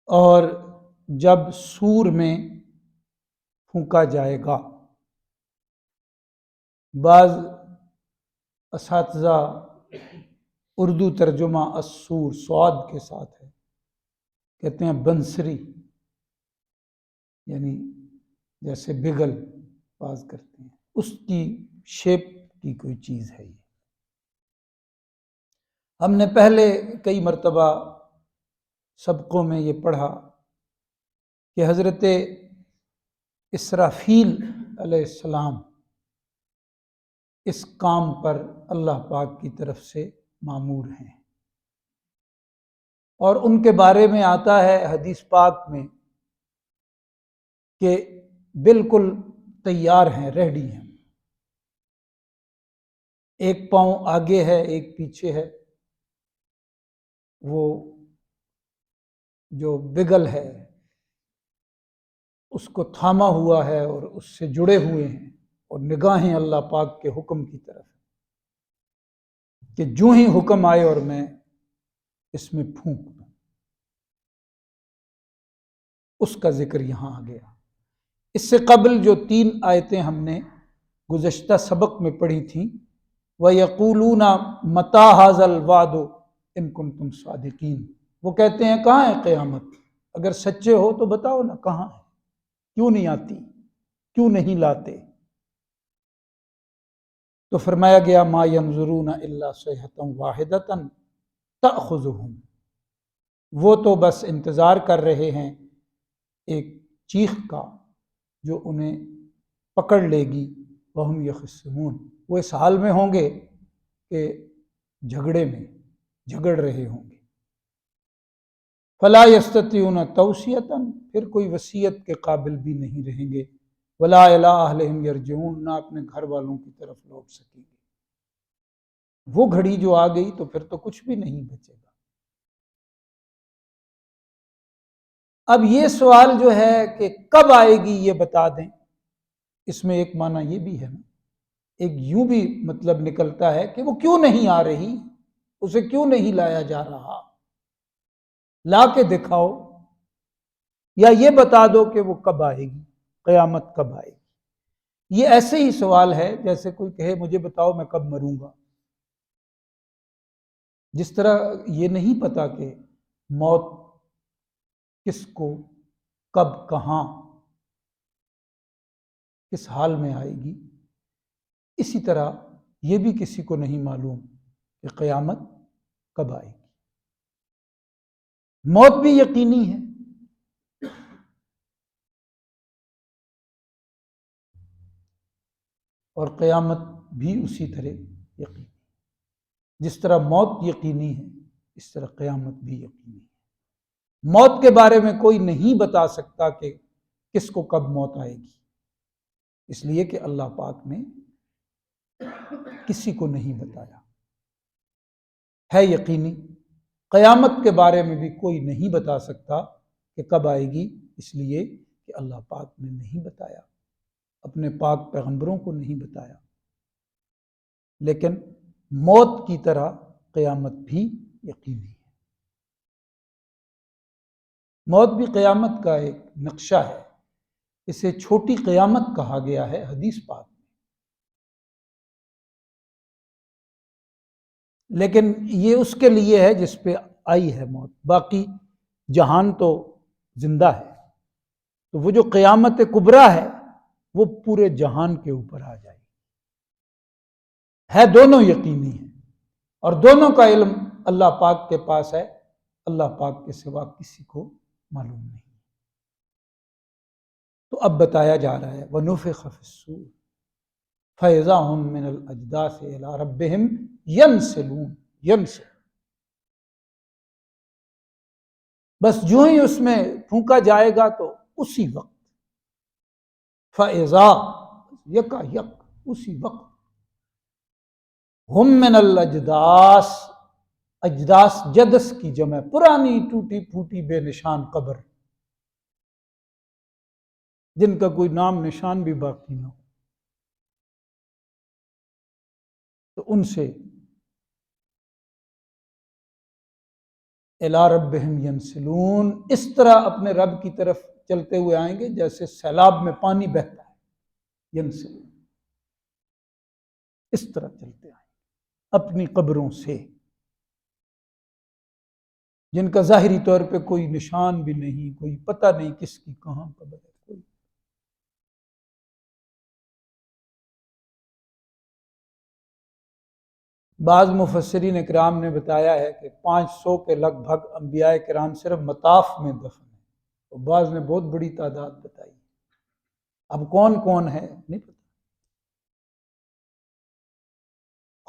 اور جب سور میں پھونکا جائے گا. بعض اساتذہ اردو ترجمہ السور سواد کے ساتھ ہے، کہتے ہیں بنسری، یعنی جیسے بگل باز کرتے ہیں اس کی شیپ کی کوئی چیز ہے. یہ ہم نے پہلے کئی مرتبہ سبقوں میں یہ پڑھا کہ حضرت اسرافیل علیہ السلام اس کام پر اللہ پاک کی طرف سے مامور ہیں، اور ان کے بارے میں آتا ہے حدیث پاک میں کہ بالکل تیار ہیں، ریڈی ہیں. ایک پاؤں آگے ہے، ایک پیچھے ہے. وہ جو بگل ہے اس کو تھاما ہوا ہے اور اس سے جڑے ہوئے ہیں، اور نگاہیں اللہ پاک کے حکم کی طرف کہ جو ہی حکم آئے اور میں اس میں پھونک دوں. اس کا ذکر یہاں آ گیا. اس سے قبل جو 3 آیتیں ہم نے گزشتہ سبق میں پڑھی تھیں، وَيَقُولُونَ مَتَىٰ هَٰذَا الْوَعْدُ إِن كُنتُمْ صَادِقِينَ، وہ کہتے ہیں کہاں ہے قیامت؟ اگر سچے ہو تو بتاؤ نا کہاں ہے، کیوں نہیں آتی، کیوں نہیں لاتے؟ تو فرمایا گیا مَا يَنظُرُونَ إِلَّا صَيْحَةً وَاحِدَةً تَأْخُذُهُمْ، وہ تو بس انتظار کر رہے ہیں ایک چیخ کا جو انہیں پکڑ لے گی. وَهُمْ يَخِصِّمُونَ، وہ اس حال میں ہوں گے کہ جھگڑے میں جھگڑ رہے ہوں گے. فَلَا يَسْتَطِيعُونَ تَوْصِيَةً، پھر کوئی وصیت کے قابل بھی نہیں رہیں گے. وَلَا إِلَىٰ أَهْلِهِمْ يَرْجِعُونَ، نہ اپنے گھر والوں کی طرف لوٹ سکیں گے. وہ گھڑی جو آ گئی تو پھر تو کچھ بھی نہیں بچے گا. اب یہ سوال جو ہے کہ کب آئے گی یہ بتا دیں، اس میں ایک معنی یہ بھی ہے نا، ایک یوں بھی مطلب نکلتا ہے کہ وہ کیوں نہیں آ رہی، اسے کیوں نہیں لایا جا رہا، لا کے دکھاؤ، یا یہ بتا دو کہ وہ کب آئے گی، قیامت کب آئے گی. یہ ایسے ہی سوال ہے جیسے کوئی کہے مجھے بتاؤ میں کب مروں گا. جس طرح یہ نہیں پتا کہ موت کس کو کب کہاں کس حال میں آئے گی، اسی طرح یہ بھی کسی کو نہیں معلوم کہ قیامت کب آئے گی. موت بھی یقینی ہے، اور قیامت بھی اسی طرح یقینی. جس طرح موت یقینی ہے اس طرح قیامت بھی یقینی ہے. موت کے بارے میں کوئی نہیں بتا سکتا کہ کس کو کب موت آئے گی، اس لیے کہ اللہ پاک نے کسی کو نہیں بتایا. ہے یقینی. قیامت کے بارے میں بھی کوئی نہیں بتا سکتا کہ کب آئے گی، اس لیے کہ اللہ پاک نے نہیں بتایا، اپنے پاک پیغمبروں کو نہیں بتایا. لیکن موت کی طرح قیامت بھی یقینی ہے. موت بھی قیامت کا ایک نقشہ ہے، اسے چھوٹی قیامت کہا گیا ہے حدیث پاک میں. لیکن یہ اس کے لیے ہے جس پہ آئی ہے موت، باقی جہان تو زندہ ہے. تو وہ جو قیامت کبریٰ ہے وہ پورے جہان کے اوپر آ جائے. ہے دونوں یقینی ہیں، اور دونوں کا علم اللہ پاک کے پاس ہے، اللہ پاک کے سوا کسی کو معلوم نہیں. تو اب بتایا جا رہا ہے وَنُفِخَ فِي الصُّورِ فَإِذَا هُم مِّنَ الْأَجْدَاثِ إِلَىٰ رَبِّهِمْ يَنْسِلُونَ. بس جو ہی اس میں پھونکا جائے گا تو اسی وقت، فَإِذَا یکا یک، اسی وقت، ہم من الاجداث، اجداث جدس کی جمع، پرانی ٹوٹی پھوٹی بے نشان قبر، جن کا کوئی نام نشان بھی باقی نہ ہو، تو ان سے الی ربہم ینسلون، اس طرح اپنے رب کی طرف چلتے ہوئے آئیں گے جیسے سیلاب میں پانی بہتا ہے، ینسلون، اس طرح چلتے آئیں گے اپنی قبروں سے، جن کا ظاہری طور پہ کوئی نشان بھی نہیں، کوئی پتہ نہیں کس کی کہاں قبر ہے کوئی۔ بعض مفسرین اکرام نے بتایا ہے کہ 500 کے لگ بھگ انبیاء کرام صرف مطاف میں دفن ہیں، تو بعض نے بہت بڑی تعداد بتائی، اب کون کون ہے نہیں پتہ،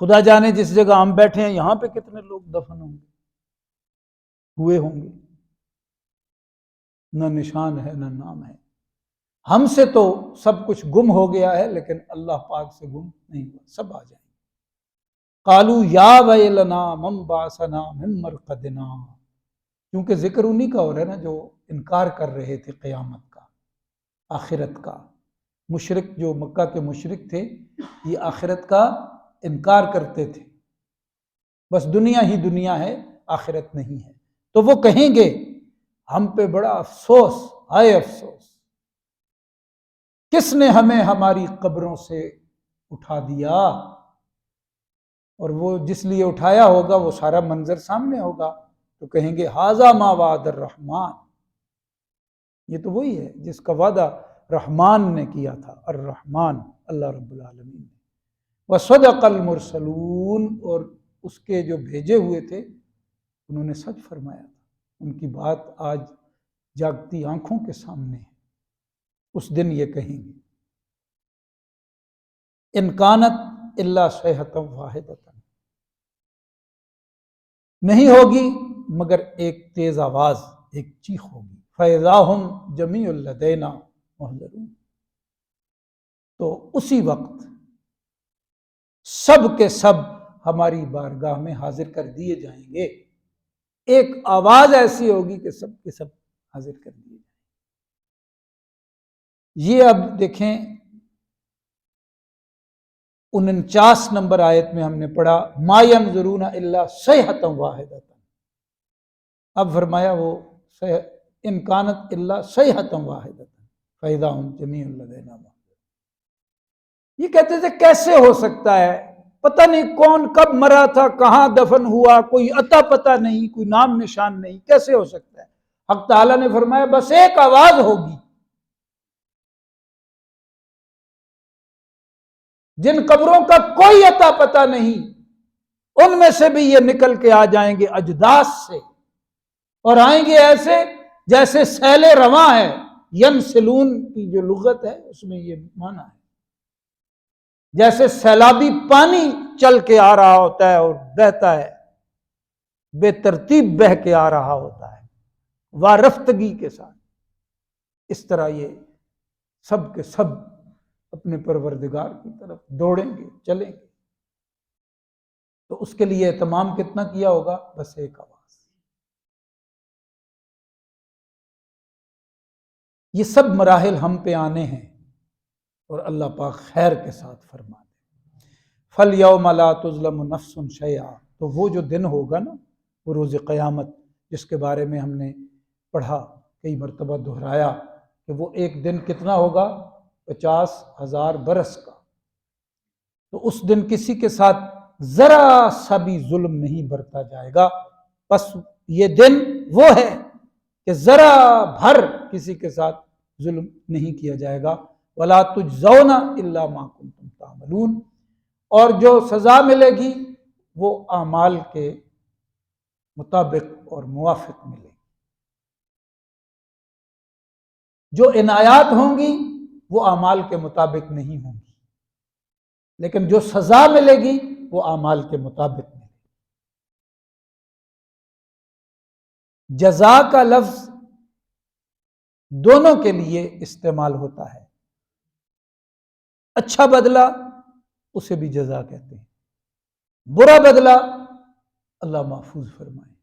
خدا جانے جس جگہ ہم بیٹھے ہیں یہاں پہ کتنے لوگ دفن ہوں گے، ہوئے ہوں گے، نہ نشان ہے نہ نام ہے۔ ہم سے تو سب کچھ گم ہو گیا ہے، لیکن اللہ پاک سے گم نہیں ہوا، سب آ جائیں گے۔ قالوا یا ویلنا من بعثنا من مرقدنا، کیونکہ ذکر انہی کا ہو رہا ہے نا جو انکار کر رہے تھے قیامت کا، آخرت کا۔ مشرک جو مکہ کے مشرک تھے یہ آخرت کا انکار کرتے تھے، بس دنیا ہی دنیا ہے، آخرت نہیں ہے، تو وہ کہیں گے ہم پہ بڑا افسوس، ہائے افسوس، کس نے ہمیں ہماری قبروں سے اٹھا دیا، اور وہ جس لیے اٹھایا ہوگا وہ سارا منظر سامنے ہوگا، تو کہیں گے ھذا ما وعد الرحمن، یہ تو وہی ہے جس کا وعدہ رحمان نے کیا تھا، الرحمن اللہ رب العالمین نے، وصدق المرسلون، اور اس کے جو بھیجے ہوئے تھے انہوں نے سچ فرمایا تھا، ان کی بات آج جاگتی آنکھوں کے سامنے ہے، اس دن یہ کہیں گے ان کانت الا صیحۃ واحدۃ، نہیں ہوگی مگر ایک تیز آواز، ایک چیخ ہوگی، فَإِذَا هُمْ جَمِيعٌ لَدَيْنَا مُحْضَرُونَ، تو اسی وقت سب کے سب ہماری بارگاہ میں حاضر کر دیے جائیں گے، ایک آواز ایسی ہوگی کہ سب کے سب حاضر کر دیے جائیں گے۔ یہ اب دیکھیں 49 نمبر آیت میں ہم نے پڑھا ما ینظرون الا صیحۃ واحدۃ، اب فرمایا وہ ان کانت الا صیحۃ واحدۃ فاذا هم جميع لدینا محضرون۔ یہ کہتے تھے کیسے ہو سکتا ہے، پتہ نہیں کون کب مرا تھا، کہاں دفن ہوا، کوئی عطا پتہ نہیں، کوئی نام نشان نہیں، کیسے ہو سکتا ہے؟ حق تعالیٰ نے فرمایا بس ایک آواز ہوگی، جن قبروں کا کوئی عطا پتہ نہیں ان میں سے بھی یہ نکل کے آ جائیں گے اجداث سے، اور آئیں گے ایسے جیسے سیل رواں ہے، ینسلون کی جو لغت ہے اس میں یہ معنی ہے جیسے سیلابی پانی چل کے آ رہا ہوتا ہے اور بہتا ہے، بے ترتیب بہ کے آ رہا ہوتا ہے وارفتگی کے ساتھ، اس طرح یہ سب کے سب اپنے پروردگار کی طرف دوڑیں گے، چلیں گے، تو اس کے لیے اہتمام کتنا کیا ہوگا، بس ایک آواز۔ یہ سب مراحل ہم پہ آنے ہیں اور اللہ پاک خیر کے ساتھ فرما دے۔ فَالْيَوْمَ لَا تُظْلَمُ نَفْسٌ شَيْئًا، تو وہ جو دن ہوگا نا، وہ روز قیامت، جس کے بارے میں ہم نے پڑھا، کئی مرتبہ دہرایا کہ وہ ایک دن کتنا ہوگا، 50,000 برس کا، تو اس دن کسی کے ساتھ ذرا سا بھی ظلم نہیں برتا جائے گا، بس یہ دن وہ ہے کہ ذرا بھر کسی کے ساتھ ظلم نہیں کیا جائے گا، وَلَا تُجْزَوْنَ إِلَّا مَا كُنْتُمْ تَعْمَلُونَ، اور جو سزا ملے گی وہ اعمال کے مطابق اور موافق ملے گی، جو عنایات ہوں گی وہ اعمال کے مطابق نہیں ہوں گی، لیکن جو سزا ملے گی وہ اعمال کے مطابق ملے گی۔ جزا کا لفظ دونوں کے لیے استعمال ہوتا ہے، اچھا بدلہ اسے بھی جزا کہتے ہیں، برا بدلہ اللہ محفوظ فرمائے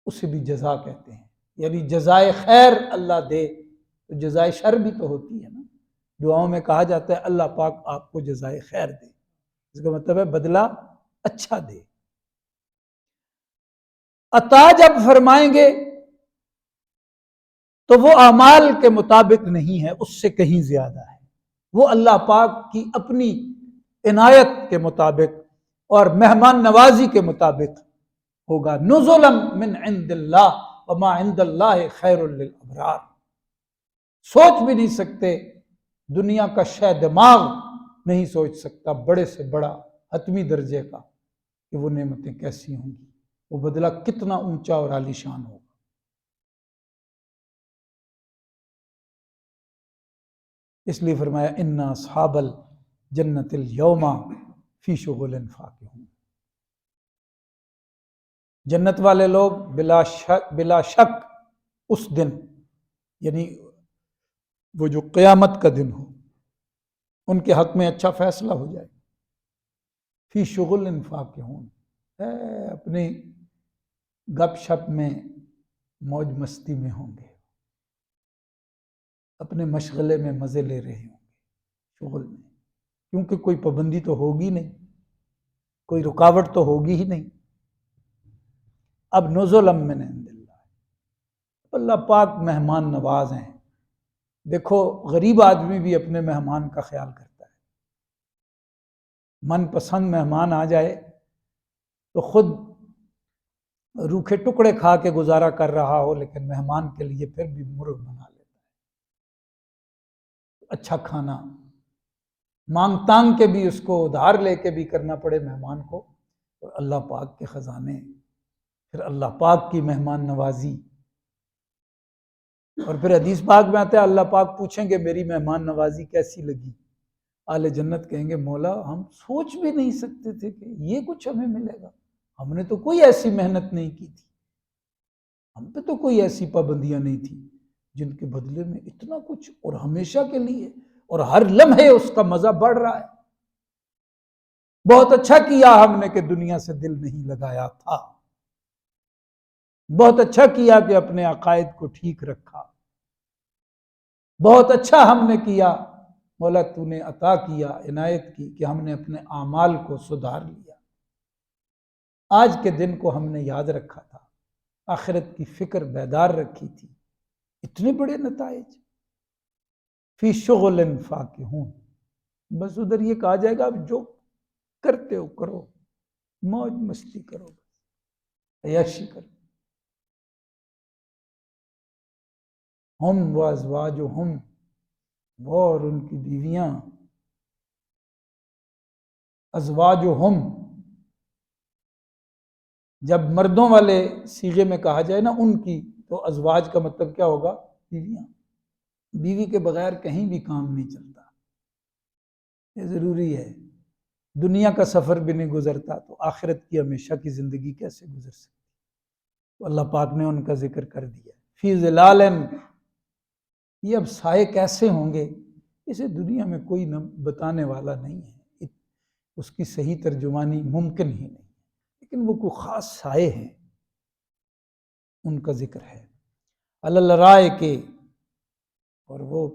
اسے بھی جزا کہتے ہیں، یعنی جزائے خیر اللہ دے، تو جزائے شر بھی تو ہوتی ہے نا، دعاؤں میں کہا جاتا ہے اللہ پاک آپ کو جزائے خیر دے، اس کا مطلب ہے بدلہ اچھا دے۔ عطا جب فرمائیں گے تو وہ اعمال کے مطابق نہیں ہے، اس سے کہیں زیادہ ہے، وہ اللہ پاک کی اپنی عنایت کے مطابق اور مہمان نوازی کے مطابق ہوگا۔ نزلا من عند اللہ وما عند اللہ خیر للابرار۔ سوچ بھی نہیں سکتے، دنیا کا شے دماغ نہیں سوچ سکتا بڑے سے بڑا حتمی درجے کا کہ وہ نعمتیں کیسی ہوں گی، وہ بدلہ کتنا اونچا اور عالیشان ہوگا۔ اس لیے فرمایا ان اصحاب الجنت اليوم فی شغل فاکہون، جنت والے لوگ بلا شک اس دن، یعنی وہ جو قیامت کا دن ہو، ان کے حق میں اچھا فیصلہ ہو جائے، فی شغل فاکہون، اپنی گپ شپ میں موج مستی میں ہوں گے، اپنے مشغلے میں مزے لے رہے ہوں گے شغل میں، کیونکہ کوئی پابندی تو ہوگی نہیں، کوئی رکاوٹ تو ہوگی ہی نہیں۔ اب نزلا من عند اللہ، اللہ پاک مہمان نواز ہیں۔ دیکھو غریب آدمی بھی اپنے مہمان کا خیال کرتا ہے، من پسند مہمان آ جائے تو خود روکھے ٹکڑے کھا کے گزارا کر رہا ہو، لیکن مہمان کے لیے پھر بھی مرغ بنا لیتا ہے، اچھا کھانا مانگ تانگ کے بھی، اس کو ادھار لے کے بھی کرنا پڑے مہمان کو، اور اللہ پاک کے خزانے، پھر اللہ پاک کی مہمان نوازی۔ اور پھر حدیث پاک میں آتا ہے اللہ پاک پوچھیں گے میری مہمان نوازی کیسی لگی؟ اہل جنت کہیں گے مولا ہم سوچ بھی نہیں سکتے تھے کہ یہ کچھ ہمیں ملے گا، ہم نے تو کوئی ایسی محنت نہیں کی تھی، ہم پہ تو کوئی ایسی پابندیاں نہیں تھی، جن کے بدلے میں اتنا کچھ، اور ہمیشہ کے لیے، اور ہر لمحے اس کا مزہ بڑھ رہا ہے۔ بہت اچھا کیا ہم نے کہ دنیا سے دل نہیں لگایا تھا، بہت اچھا کیا کہ اپنے عقائد کو ٹھیک رکھا، بہت اچھا ہم نے کیا مولا تو نے عطا کیا، عنایت کی کہ ہم نے اپنے اعمال کو سدھار لیا، آج کے دن کو ہم نے یاد رکھا تھا، آخرت کی فکر بیدار رکھی تھی، اتنے بڑے نتائج۔ فی شغل فاکہون، بس ادھر یہ کہا جائے گا اب جو کرتے ہو کرو، موج مستی کرو، عیاشی کرو۔ ہم و ازواجہم، وہ اور ان کی بیویاں، ازواجہم جب مردوں والے صیغے میں کہا جائے نا ان کی، تو ازواج کا مطلب کیا ہوگا؟ بیویاں۔ بیوی کے بغیر کہیں بھی کام نہیں چلتا، یہ ضروری ہے، دنیا کا سفر بھی نہیں گزرتا تو آخرت کی ہمیشہ کی زندگی کیسے گزر سکتی؟ تو اللہ پاک نے ان کا ذکر کر دیا، فی ظلال، یہ اب سائے کیسے ہوں گے اسے دنیا میں کوئی بتانے والا نہیں ہے، اس کی صحیح ترجمانی ممکن ہی نہیں، لیکن وہ کوئی خاص سائے ہیں، ان کا ذکر ہے، علی الارائک، اور وہ